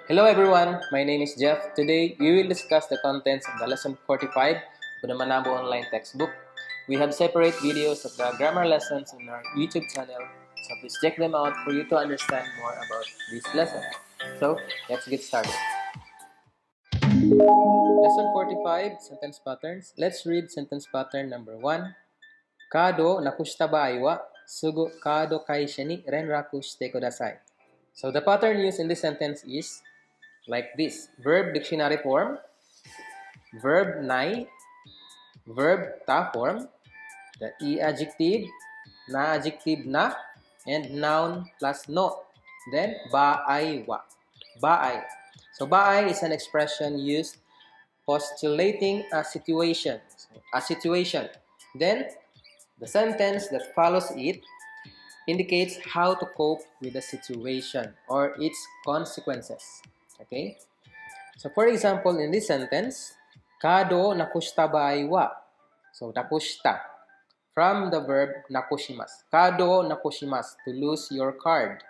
Hello everyone, my name is Jeff. Today we will discuss the contents of the lesson 45 of the Manabo online textbook. We have separate videos of the grammar lessons on our YouTube channel, so please check them out for you to understand more about this lesson. So let's get started. Lesson 45, sentence patterns. Let's read sentence pattern number 1. Kado nakushita ba wa sugo kado kaisha ni renraku shite kudasai. So the pattern used in this sentence is like this: verb dictionary form, verb nai, verb ta form, the e adjective, na adjective na, and noun plus no. Then baay wa. Baay. So baay is an expression used postulating a situation. A situation. Then the sentence that follows it indicates how to cope with the situation or its consequences. Okay? So for example, in this sentence, kado nakushita ba wa. So nakushita from the verb nakushimasu. Kado nakushimasu, to lose your card.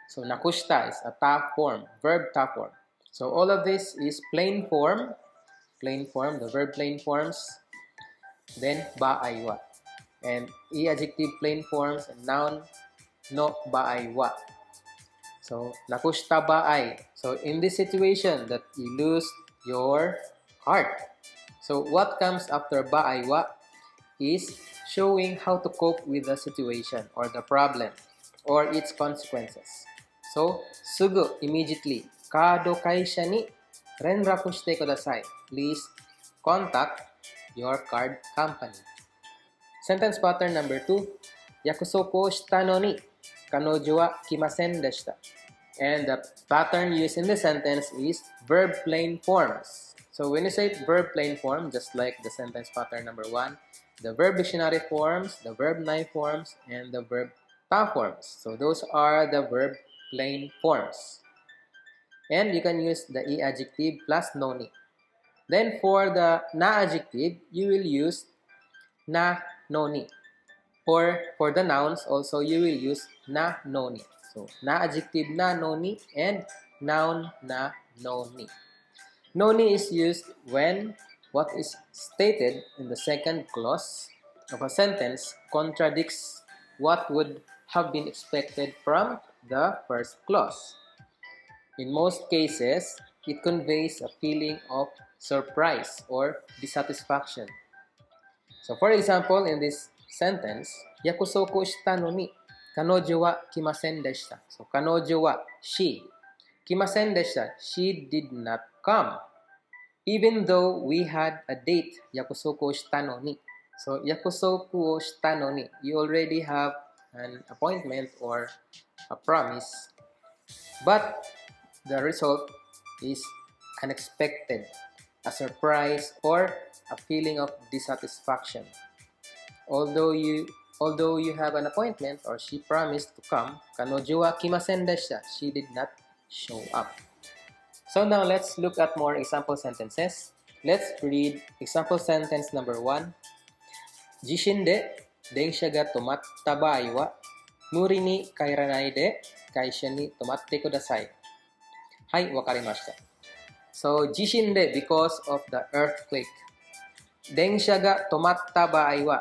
So nakushita is a ta form, verb ta form. So all of this is plain form, the verb plain forms, then ba wa. And e adjective plain forms and noun no ba wa. So, nakushita ba ay? So, in this situation that you lose your heart. So, what comes after ba ay wa is showing how to cope with the situation or the problem or its consequences. So, sugu, immediately. Kado kaisha ni renraku shite kudasai. Please contact your card company. Sentence pattern number 2. Yakusoko shita no ni kanojo wa kimasen deshita. And the pattern used in the sentence is verb plain forms. So when you say verb plain form, just like the sentence pattern number 1, the verb dictionary forms, the verb nai forms, and the verb ta forms. So those are the verb plain forms. And you can use the e adjective plus no ni. Then for the na adjective, you will use na no ni. Or for the nouns, also you will use na no ni. So na adjective na no ni and noun na no ni. No ni is used when what is stated in the second clause of a sentence contradicts what would have been expected from the first clause. In most cases, it conveys a feeling of surprise or dissatisfaction. So for example, in this sentence, yakusoko shita no ni kanojo wa kimasen deshita. So kanojo wa, she. Kimasen deshita, she did not come. Even though we had a date, yakusoko shita no ni. So yakusoko shita no ni, you already have an appointment or a promise. But the result is unexpected, a surprise, or a feeling of dissatisfaction. Although you have an appointment or she promised to come, kanojo wa kimasen deshita, she did not show up. So now let's look at more example sentences. Let's read example sentence number 1. Jishin de densha ga tomatta bai wa muri ni kairanai de kaisha ni tomatte kudasai. Hai, wakarimashita. So jishin de, because of the earthquake. Densha ga tomatta bai wa.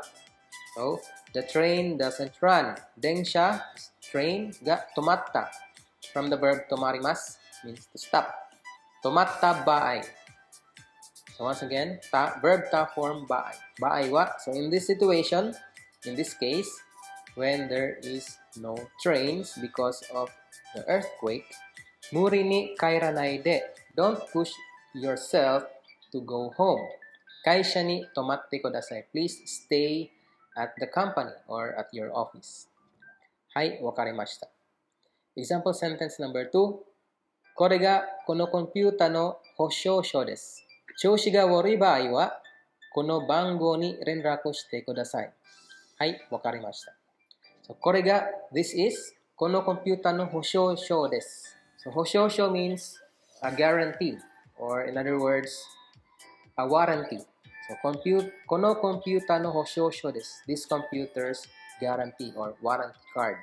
So the train doesn't run. Densha is train, ga tomatta from the verb tomarimasu means to stop. Tomatta baai. So once again, verb ta form baai. Baai wa. So in this situation, in this case, when there is no trains because of the earthquake, muri ni kairanai de. Don't push yourself to go home. Kaisha ni tomatte kudasai. Please stay at the company or at your office. Hai, wakarimashita. Example sentence number 2. Kore ga kono computer no hoshoushou desu. Choushi ga worui baai wa kono bango ni renraku shite kudasai. Hai, wakarimashita. So kore ga, this is kono computer no hoshoushou desu. So hoshoushou means a guarantee, or in other words, a warranty. So kono computer no hoshoushou desu. This computer's guarantee or warranty card.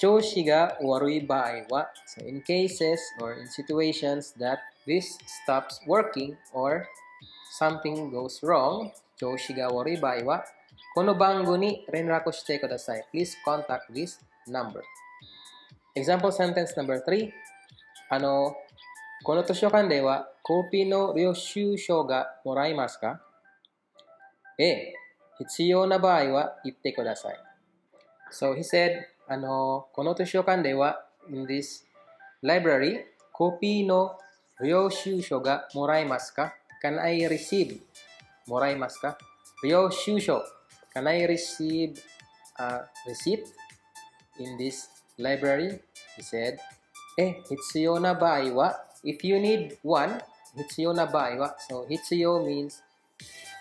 Choshi ga warui baai wa. So in cases or in situations that this stops working or something goes wrong, choshi ga warui baai wa, kono bango ni renraku shite kudasai. Please contact this number. Example sentence number 3. この図書館ではコピーの領収書がもらえますか？ A. 必要な場合は言ってください。So he said, この図書館では in this library, コピーの領収書がもらえますか？ Can I receive? もらえますか？領収書 Can I receive a receipt in this library? He said, 必要な場合は if you need one, 必要な場合は so 必要 means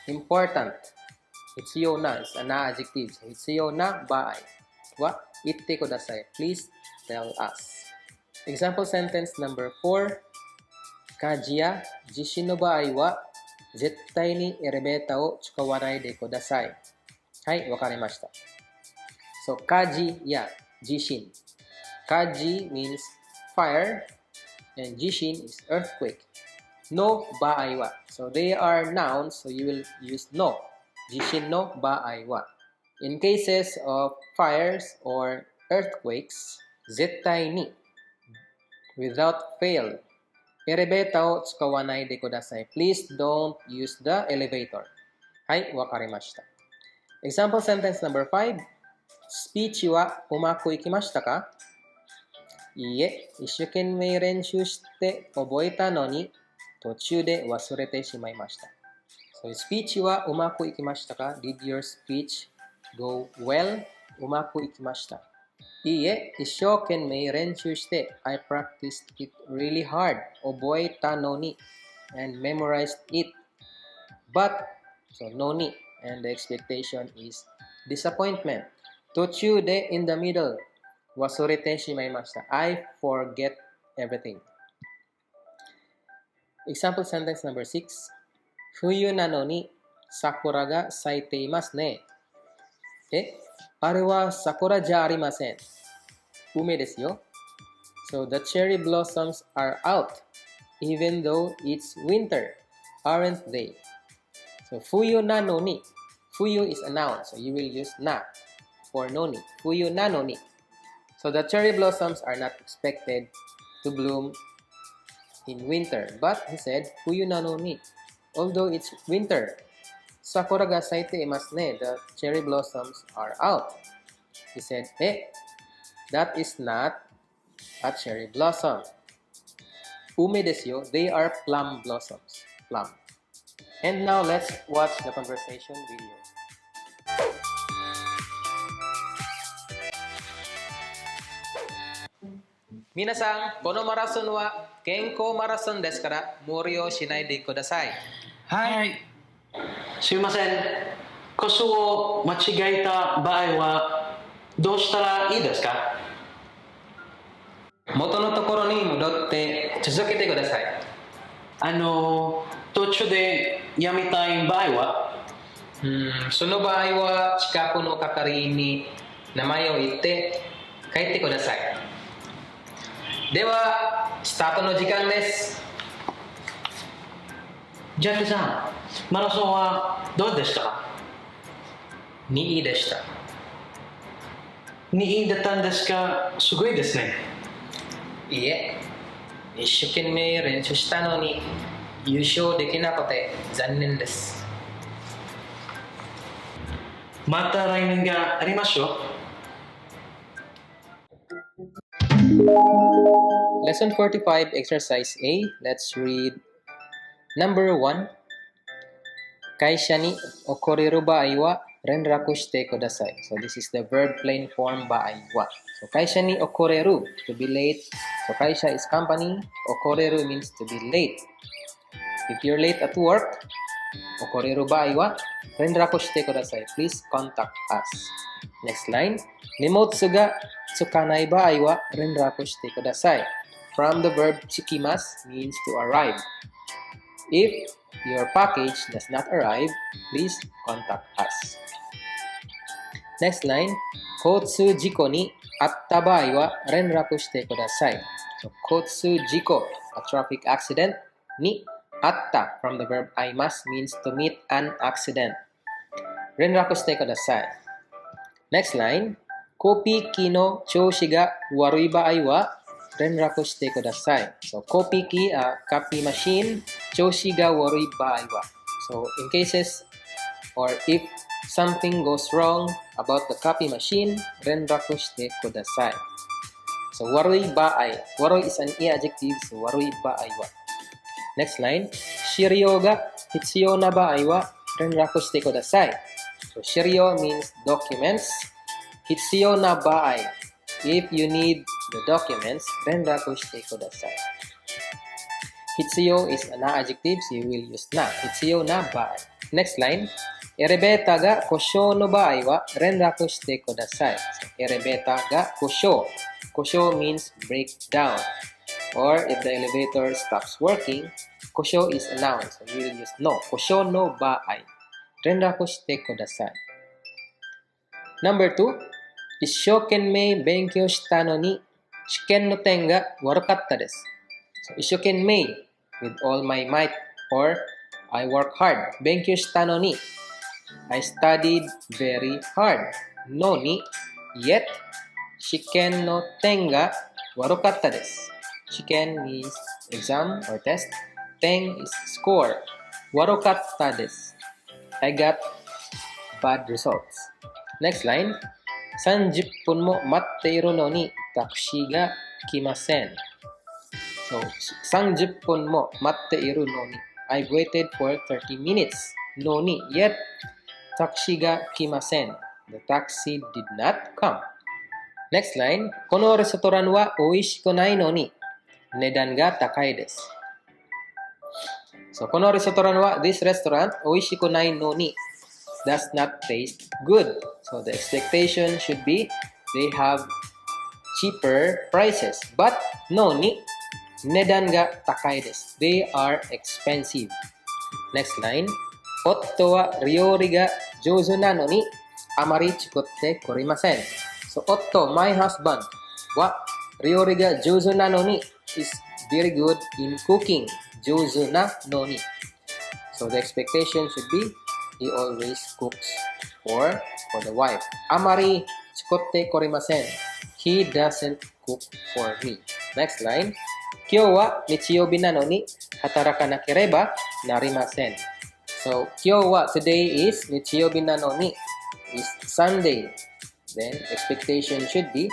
important. 必要な is an adjective. So 必要な場合は言ってください. Please tell us. Example sentence number 4. 火事や地震の場合は絶対にエレベーターを使わないでください。はい、わかりました。So 火事や地震。火事 means fire and jishin is earthquake. No baai wa. So they are nouns, so you will use no. Jishin no baai wa. In cases of fires or earthquakes, zettai ni. Without fail. Erebeta o tsukawanai de kudasai. Please don't use the elevator. Hai, wakarimashita. Example sentence number 5. Speech wa umaku ikimashita ka? いいえ、一生懸命練習して覚えたのに途中で忘れてしまいました。So, スピーチはうまくいきましたか？ Did your speech go well? うまくいきました。いいえ、一生懸命練習して I practiced it really hard. 覚えたのに and memorized it. But, so no ni and the expectation is disappointment. 途中で in the middle. 忘れてしまいました。I forget everything. Example sentence number 6. 冬なのに桜が咲いていますね。あれは桜じゃありません。梅ですよ。So the cherry blossoms are out, even though it's winter, aren't they? So 冬なのに。冬 is a noun, so you will use na for no ni. 冬なのに。So the cherry blossoms are not expected to bloom in winter. But he said, Fuyu na no ni. Although it's winter, sakura ga saite imasu ne. The cherry blossoms are out. He said, that is not a cherry blossom. Ume desu yo. They are plum blossoms. Plum. And now let's watch the conversation video. 皆さん、このマラソンは健康マラソンですから無理をしないでください。はい。すいません。コスを間違えた場合はどうしたらいいですか？元のところに戻って続けてください。途中でやめたい場合はその場合は近くの係員に名前を言って帰ってください。では、スタートの時間です。ジャックさん、マラソンはどうでしたか？2位でした。2位だったんですか？すごいですね。いいえ、一生懸命練習したのに優勝できなくて残念です。また来年がありましょう。Lesson 45, Exercise A. Let's read. Number 1. 会社に遅れる場合は連絡してください。So this is the verb plain form 場合は。So 会社に遅れる to be late. So 会社 is company. 遅れる means to be late. If you're late at work, 遅れる場合は連絡してください。Please contact us. Next line. 荷物がつかない場合は連絡してください。From the verb tsukimasu means to arrive. If your package does not arrive, please contact us. Next line. 交通事故に attabai wa renraku shite kudasai. So, kotsu jiko, a traffic accident. Ni atta from the verb aimasu means to meet an accident. Renraku shite kudasai. Next line. Kopi ki no choushi ga warui baai wa renraku shite kudasai. So, kopi ki, copy machine. Choushi ga warui baai wa. So, in cases or if something goes wrong about the copy machine, renraku shite kudasai. So, warui baai. Warui is an adjective, so warui baai wa. Next line. Shiryo ga hitsuyou na baai wa renraku shite kudasai. So, shiryo means documents. Hitsuyou na baai. If you need the documents, renraku shite kudasai. Hitsuyou is an adjective, so you will use na. Hitsuyou na baai. Next line. Erebeta ga koshou no baai wa renraku shite kudasai. So, erebeta ga koshou. Koshou means breakdown. Or if the elevator stops working, koshou is a noun, so you will use no. Koshou no baai. Renraku shite kudasai. Number 2. Isshokenmei benkyou shita no ni shiken no ten ga warukatta desu. So, isshokenmei, with all my might, or I work hard. Benkyou shita no ni, I studied very hard. No ni, yet. Shiken no ten ga warukatta desu. Shiken means exam or test. Ten is score. Warukatta desu, I got bad results. Next line. 30分も待っているのにタクシーが来ません。So, 30分も待っているのに I've waited for 30 minutes. No ni, yet. Taxi ga kimasen. The taxi did not come. Next line. このレストランは美味しくないのに値段が高いです。So, このレストランは this restaurant 美味しくないのにdoes not taste good. So, the expectation should be they have cheaper prices. But no ni, nedan ga takai desu. They are expensive. Next line. Otto wa ryori ga jouzu na no ni amari chikutte korimasen. So, Otto, my husband, wa ryori ga jouzu na no ni is very good in cooking. Jouzu na no ni. So, the expectation should be he always cooks for the wife. Amari chikotte korimasen. He doesn't cook for me. Next line. Kyou wa nichiyoubi na no ni hatarakanakereba narimasen. So, kyou wa today is nichiyoubi na no ni is Sunday. Then expectation should be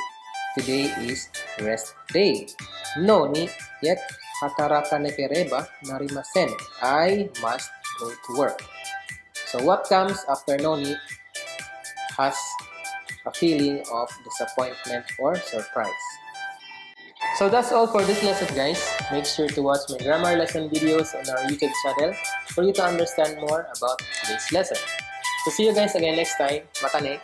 today is rest day. No ni, yet hatarakanakereba narimasen. I must go to work. So, what comes after no ni has a feeling of disappointment or surprise. So, that's all for this lesson, guys. Make sure to watch my grammar lesson videos on our YouTube channel for you to understand more about today's lesson. So, see you guys again next time. Mata ne!